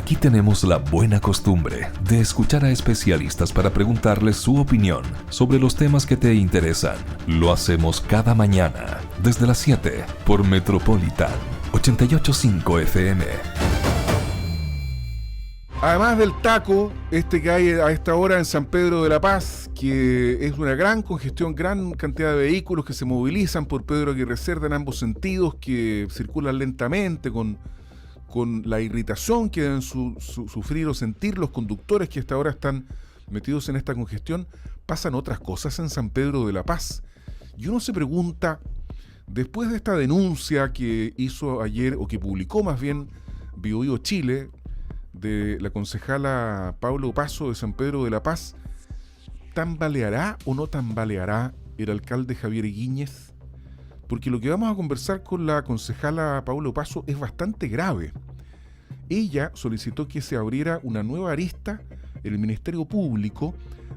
Aquí tenemos la buena costumbre de escuchar a especialistas para preguntarles su opinión sobre los temas que te interesan. Lo hacemos cada mañana, desde las 7, por Metropolitan 88.5 FM. Además del taco, que hay a esta hora en San Pedro de la Paz, que es una gran congestión, gran cantidad de vehículos que se movilizan por Pedro Aguirre Cerda en ambos sentidos, que circulan lentamente con la irritación que deben sufrir o sentir los conductores que hasta ahora están metidos en esta congestión. Pasan otras cosas en San Pedro de la Paz. Y uno se pregunta, después de esta denuncia que hizo ayer, o que publicó más bien Biobío Chile, de la concejala Paulo Paso de San Pedro de la Paz, ¿tambaleará o no tambaleará el alcalde Javier Guíñez? Porque lo que vamos a conversar con la concejala Paulo Paso es bastante grave. Ella solicitó que se abriera una nueva arista en el Ministerio Público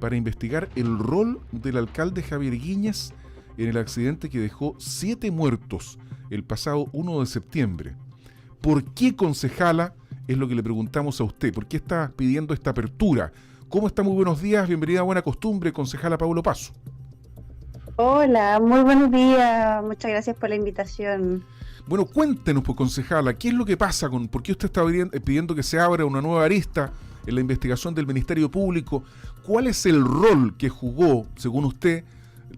para investigar el rol del alcalde Javier Guíñez en el accidente que dejó 7 muertos el pasado 1 de septiembre. ¿Por qué, concejala? Es lo que le preguntamos a usted. ¿Por qué está pidiendo esta apertura? ¿Cómo está? Muy buenos días. Bienvenida a Buena Costumbre, concejala Paulo Paso. Hola, muy buenos días. Muchas gracias por la invitación. Bueno, cuéntenos, pues, concejala, ¿qué es lo que pasa por qué usted está pidiendo que se abra una nueva arista en la investigación del Ministerio Público? ¿Cuál es el rol que jugó, según usted,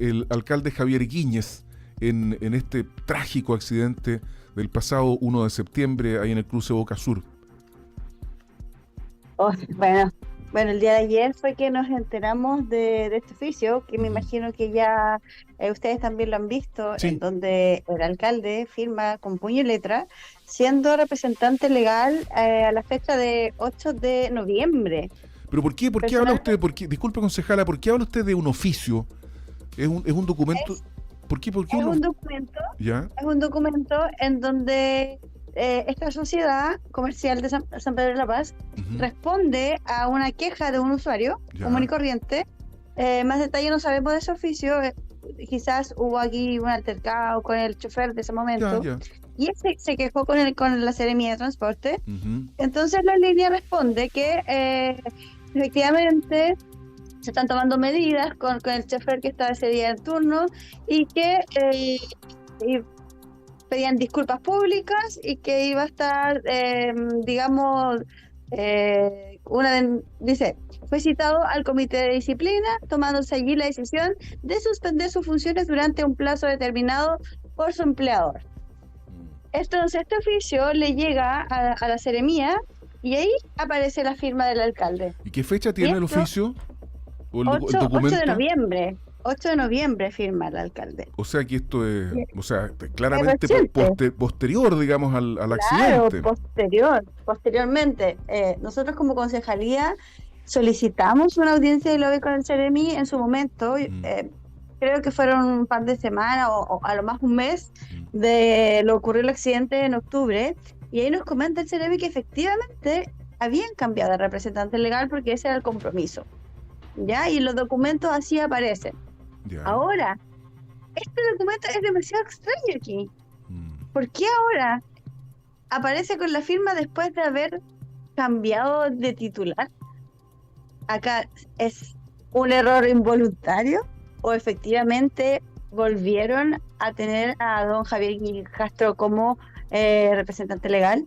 el alcalde Javier Guíñez en este trágico accidente del pasado 1 de septiembre ahí en el cruce Boca Sur? Bueno, el día de ayer fue que nos enteramos de este oficio, que me imagino que ya ustedes también lo han visto, sí, en donde el alcalde firma con puño y letra, siendo representante legal a la fecha de 8 de noviembre. ¿Pero por qué habla usted? Disculpe, concejala, ¿por qué habla usted de un oficio? ¿Es un documento? ¿Por qué Es un documento, ¿Ya? Es un documento en donde esta sociedad comercial de San Pedro de la Paz responde a una queja de un usuario común y corriente. Más detalle no sabemos de ese oficio. Quizás hubo aquí un altercado con el chofer de ese momento. Ya. Y él se quejó con la Seremía de Transporte. Entonces la línea responde que efectivamente se están tomando medidas con el chofer que estaba ese día en turno y que pedían disculpas públicas y que iba a estar, dice, fue citado al comité de disciplina, tomándose allí la decisión de suspender sus funciones durante un plazo determinado por su empleador. Entonces este oficio le llega a la Seremía y ahí aparece la firma del alcalde. ¿Y qué fecha tiene el oficio? ¿O el documento? 8 de noviembre. 8 de noviembre firma el alcalde. O sea que esto es, claramente posterior, digamos, al accidente. Claro, posteriormente. Nosotros como concejalía solicitamos una audiencia de lobby con el Ceremi en su momento. Creo que fueron un par de semanas o a lo más un mes de lo ocurrió el accidente en octubre. Y ahí nos comenta el Ceremi que efectivamente habían cambiado de representante legal porque ese era el compromiso. ¿Ya? Y los documentos así aparecen. Ya. Ahora, este documento es demasiado extraño aquí. ¿Por qué ahora aparece con la firma después de haber cambiado de titular? ¿Acá es un error involuntario o efectivamente volvieron a tener a don Javier Castro como representante legal?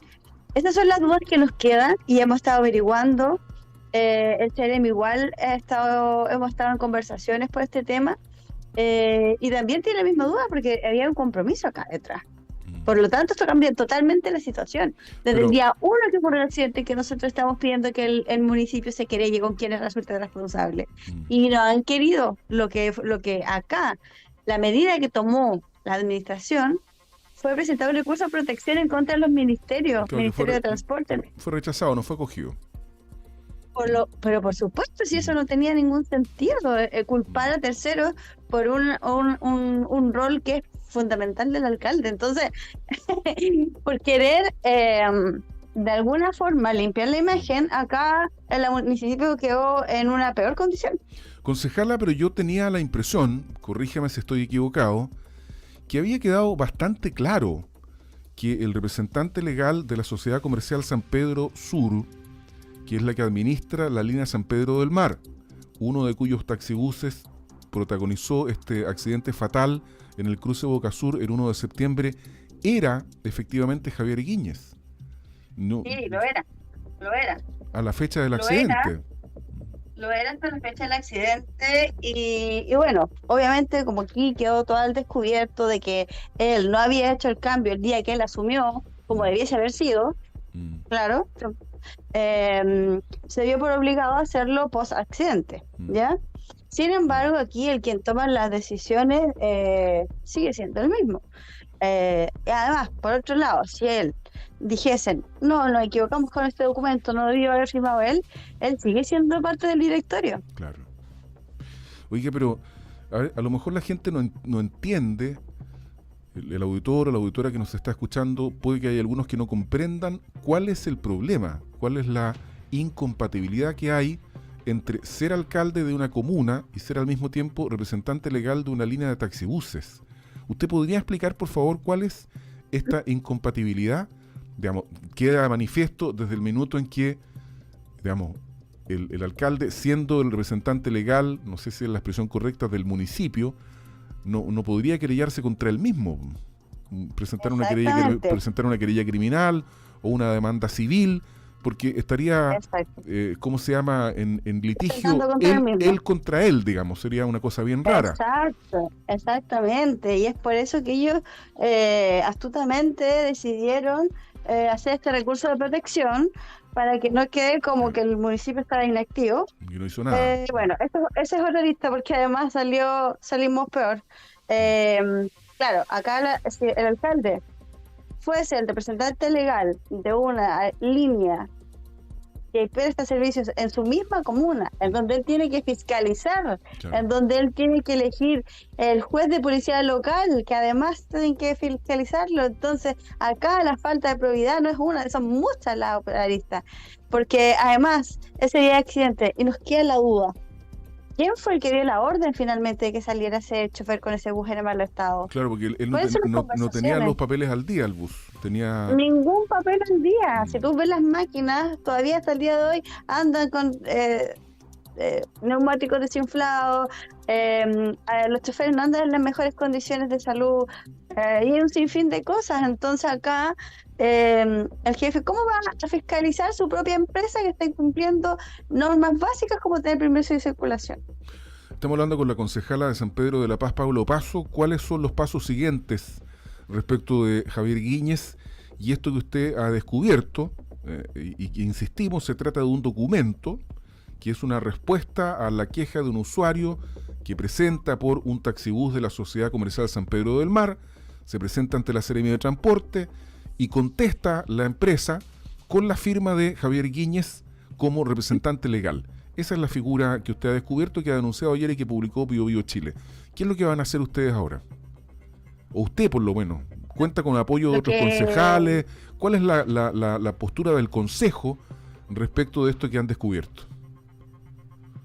Estas son las dudas que nos quedan y hemos estado averiguando. El CEREM igual hemos estado en conversaciones por este tema y también tiene la misma duda porque había un compromiso acá detrás. Por lo tanto, esto cambia totalmente la situación. Desde el día 1 que ocurrió el accidente, que nosotros estamos pidiendo que el municipio se querelle con quienes resulten responsables. Y no han querido lo que acá, la medida que tomó la administración, fue presentar un recurso de protección en contra de los ministerios, Ministerio de Transporte. Fue rechazado, no fue acogido. Pero por supuesto, si eso no tenía ningún sentido, culpar a terceros por un rol que es fundamental del alcalde. Entonces, por querer de alguna forma limpiar la imagen, acá el municipio quedó en una peor condición. Concejala, pero yo tenía la impresión, corrígeme si estoy equivocado, que había quedado bastante claro que el representante legal de la Sociedad Comercial San Pedro Sur, que es la que administra la línea San Pedro del Mar, uno de cuyos taxibuses protagonizó este accidente fatal en el cruce Boca Sur el 1 de septiembre, era efectivamente Javier Guíñez. No, Sí, lo era. a la fecha del Lo accidente. Lo era hasta la fecha del accidente y bueno, obviamente como aquí quedó todo al descubierto de que él no había hecho el cambio el día que él asumió, como debiese haber sido, claro, se vio por obligado a hacerlo post accidente, ¿ya? Sin embargo, aquí el quien toma las decisiones sigue siendo el mismo. Y además, por otro lado, si él dijesen, no, nos equivocamos con este documento, no debió haber firmado él sigue siendo parte del directorio. Claro. Oiga, pero a ver, a lo mejor la gente no entiende, el auditor o la auditora que nos está escuchando, puede que haya algunos que no comprendan cuál es el problema, cuál es la incompatibilidad que hay entre ser alcalde de una comuna y ser al mismo tiempo representante legal de una línea de taxibuses. ¿Usted podría explicar, por favor, cuál es esta incompatibilidad? Digamos, queda manifiesto desde el minuto en que, digamos, el alcalde, siendo el representante legal, no sé si es la expresión correcta, del municipio, no podría querellarse contra él mismo, presentar una querella criminal o una demanda civil, porque estaría, ¿cómo se llama?, en litigio él contra él, digamos, sería una cosa bien rara. Exacto, exactamente, y es por eso que ellos astutamente decidieron hacer este recurso de protección para que no quede como que el municipio estaba inactivo. Y no hizo nada. Bueno, esa es otra lista porque además salimos peor. Claro, acá si el alcalde fuese el representante legal de una línea que presta servicios en su misma comuna, en donde él tiene que fiscalizar, claro, en donde él tiene que elegir el juez de policía local, que además tienen que fiscalizarlo. Entonces, acá la falta de probidad no es una, son muchas las aristas, porque además ese día de accidente, y nos queda la duda, ¿quién fue el que dio la orden finalmente de que saliera ese chofer con ese bus en mal estado? Claro, porque él no tenía los papeles al día, el bus. Tenía ningún papel al día. Si tú ves las máquinas, todavía hasta el día de hoy andan con neumáticos desinflados, los choferes no andan en las mejores condiciones de salud, y un sinfín de cosas. Entonces acá el jefe, ¿cómo va a fiscalizar su propia empresa que está incumpliendo normas básicas como tener permiso de circulación? Estamos hablando con la concejala de San Pedro de la Paz, Pablo Opaso. ¿Cuáles son los pasos siguientes respecto de Javier Guíñez y esto que usted ha descubierto? Y que insistimos, se trata de un documento que es una respuesta a la queja de un usuario que presenta por un taxibús de la Sociedad Comercial San Pedro del Mar, se presenta ante la Seremía de Transporte y contesta la empresa con la firma de Javier Guíñez como representante legal. Esa es la figura que usted ha descubierto, que ha denunciado ayer y que publicó Bio Bio Chile. ¿Qué es lo que van a hacer ustedes ahora? O usted, por lo menos. ¿Cuenta con apoyo de otros concejales? ¿Cuál es la postura del consejo respecto de esto que han descubierto?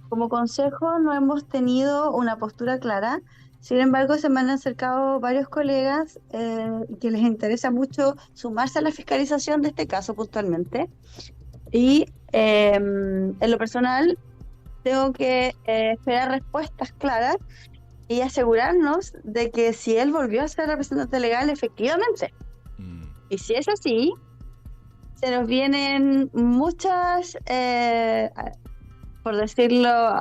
Como consejo no hemos tenido una postura clara. Sin embargo, se me han acercado varios colegas que les interesa mucho sumarse a la fiscalización de este caso puntualmente. Y en lo personal tengo que esperar respuestas claras y asegurarnos de que si él volvió a ser representante legal, efectivamente. Y si es así, se nos vienen muchas, por decirlo,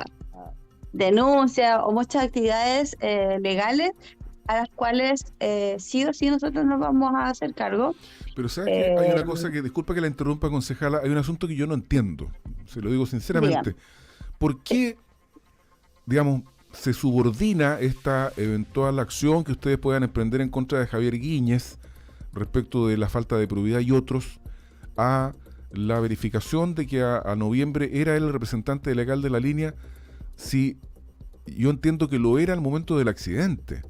denuncias o muchas actividades legales a las cuales sí o sí nosotros nos vamos a hacer cargo. Pero ¿sabes que hay una cosa que, disculpa que la interrumpa, concejala, hay un asunto que yo no entiendo, se lo digo sinceramente. Dígame. ¿Por qué, digamos, se subordina esta eventual acción que ustedes puedan emprender en contra de Javier Guíñez respecto de la falta de probidad y otros a la verificación de que a noviembre era él el representante legal de la línea, si yo entiendo que lo era al momento del accidente?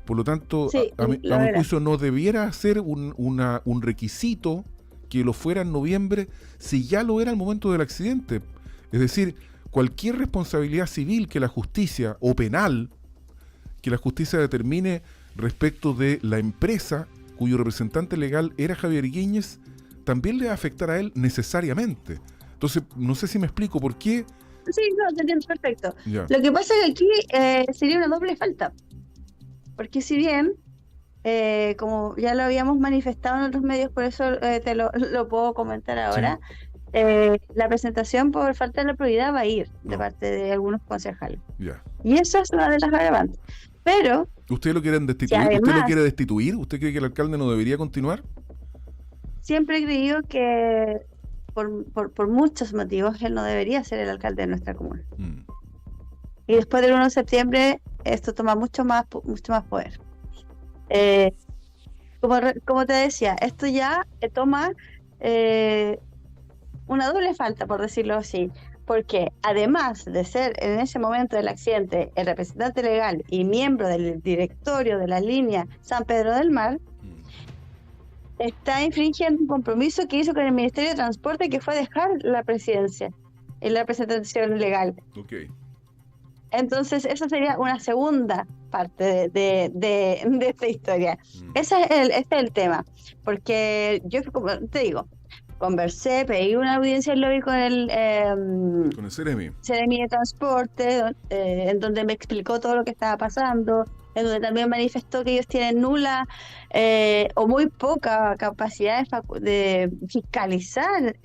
Por lo tanto, sí, a mi juicio no debiera ser un requisito que lo fuera en noviembre si ya lo era al momento del accidente. Es decir, cualquier responsabilidad civil que la justicia, o penal, que la justicia determine respecto de la empresa cuyo representante legal era Javier Guíñez, también le va a afectar a él necesariamente. Entonces, no sé si me explico por qué. Sí, no, te entiendo perfecto. Ya. Lo que pasa es que aquí sería una doble falta. Porque si bien, como ya lo habíamos manifestado en otros medios, por eso te lo puedo comentar ahora, la presentación por falta de la probidad va a ir de parte de algunos concejales. Ya. Y eso es una de las agravantes. Pero... ¿Usted lo quieren destituir? además, ¿Usted lo quiere destituir? ¿Usted cree que el alcalde no debería continuar? siempre he creído que por muchos motivos él no debería ser el alcalde de nuestra comuna. Y después del 1 de septiembre esto toma mucho más poder. Como te decía, esto ya toma una doble falta, por decirlo así, porque además de ser en ese momento del accidente el representante legal y miembro del directorio de la línea San Pedro del Mar, está infringiendo un compromiso que hizo con el Ministerio de Transporte, que fue dejar la presidencia en la representación legal. Okay. Entonces, esa sería una segunda parte de esta historia. Ese es el tema. Porque yo, como te digo, conversé, pedí una audiencia en lobby con el Seremi de Transporte, en donde me explicó todo lo que estaba pasando, en donde también manifestó que ellos tienen nula o muy poca capacidad de fiscalizar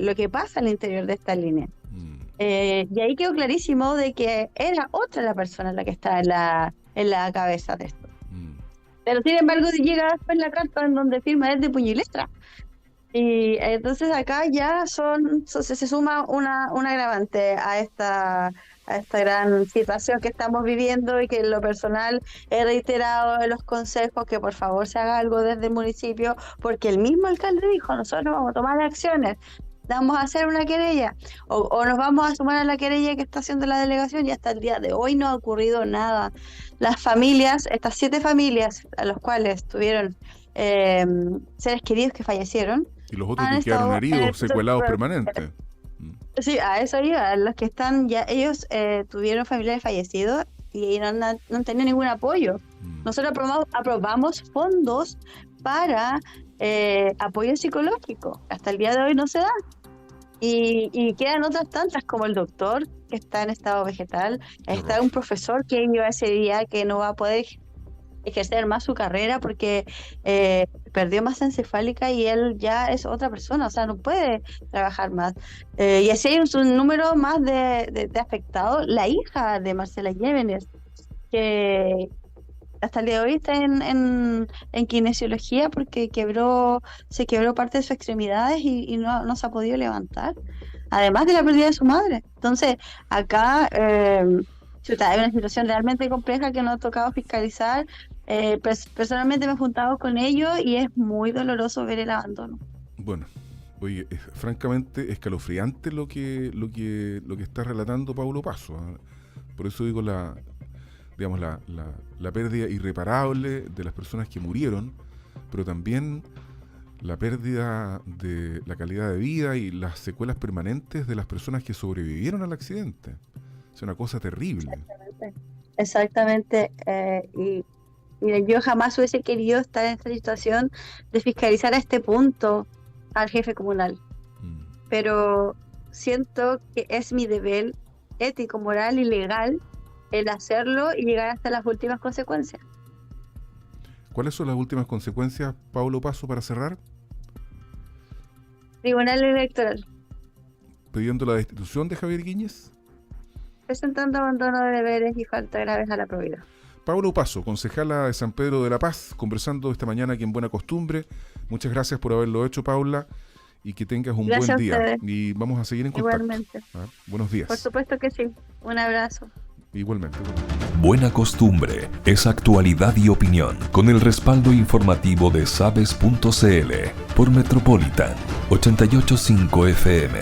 lo que pasa al interior de esta línea. Y ahí quedó clarísimo de que era otra la persona la que estaba en la cabeza de esto. Pero sin embargo llega después la carta en donde firma él de puño y letra. Y entonces acá ya se suma un agravante a esta gran situación que estamos viviendo, y que en lo personal he reiterado en los consejos que por favor se haga algo desde el municipio, porque el mismo alcalde dijo: nosotros vamos a tomar acciones, vamos a hacer una querella o nos vamos a sumar a la querella que está haciendo la delegación, y hasta el día de hoy no ha ocurrido nada. Las familias, estas 7 familias a los cuales tuvieron seres queridos que fallecieron, y los otros que quedaron heridos, secuelados permanentes. Sí, a eso iba. Los que están ya, ellos tuvieron familiares fallecidos y no han tenido ningún apoyo. Nosotros aprobamos fondos para apoyo psicológico. Hasta el día de hoy no se da. Y quedan otras tantas, como el doctor que está en estado vegetal. Está un profesor que iba ese día que no va a poder ejercer más su carrera porque perdió masa encefálica y él ya es otra persona, o sea, no puede trabajar más. Y así hay un número más de afectados. La hija de Marcela Llévenes, que hasta el día de hoy está en kinesiología porque se quebró parte de sus extremidades y no se ha podido levantar, además de la pérdida de su madre. Entonces, acá hay una situación realmente compleja que nos ha tocado fiscalizar. Personalmente me he juntado con ellos y es muy doloroso ver el abandono. Bueno, oye, es francamente escalofriante lo que está relatando Paulo Paso, ¿eh? Por eso digo la pérdida irreparable de las personas que murieron, pero también la pérdida de la calidad de vida y las secuelas permanentes de las personas que sobrevivieron al accidente. Es una cosa terrible. Exactamente. Y yo jamás hubiese querido estar en esta situación de fiscalizar a este punto al jefe comunal. Pero siento que es mi deber ético, moral y legal el hacerlo y llegar hasta las últimas consecuencias. ¿Cuáles son las últimas consecuencias, Paulo Paso, para cerrar? Tribunal Electoral. ¿Pidiendo la destitución de Javier Guíñez? Presentando abandono de deberes y falta graves a la probidad. Paulo Paso, concejala de San Pedro de la Paz, conversando esta mañana aquí en Buena Costumbre. Muchas gracias por haberlo hecho, Paula, y que tengas un buen día. Y vamos a seguir en contacto. Igualmente. Buenos días. Por supuesto que sí. Un abrazo. Igualmente. Buena Costumbre es actualidad y opinión, con el respaldo informativo de sabes.cl por Metropolitan 88.5 FM.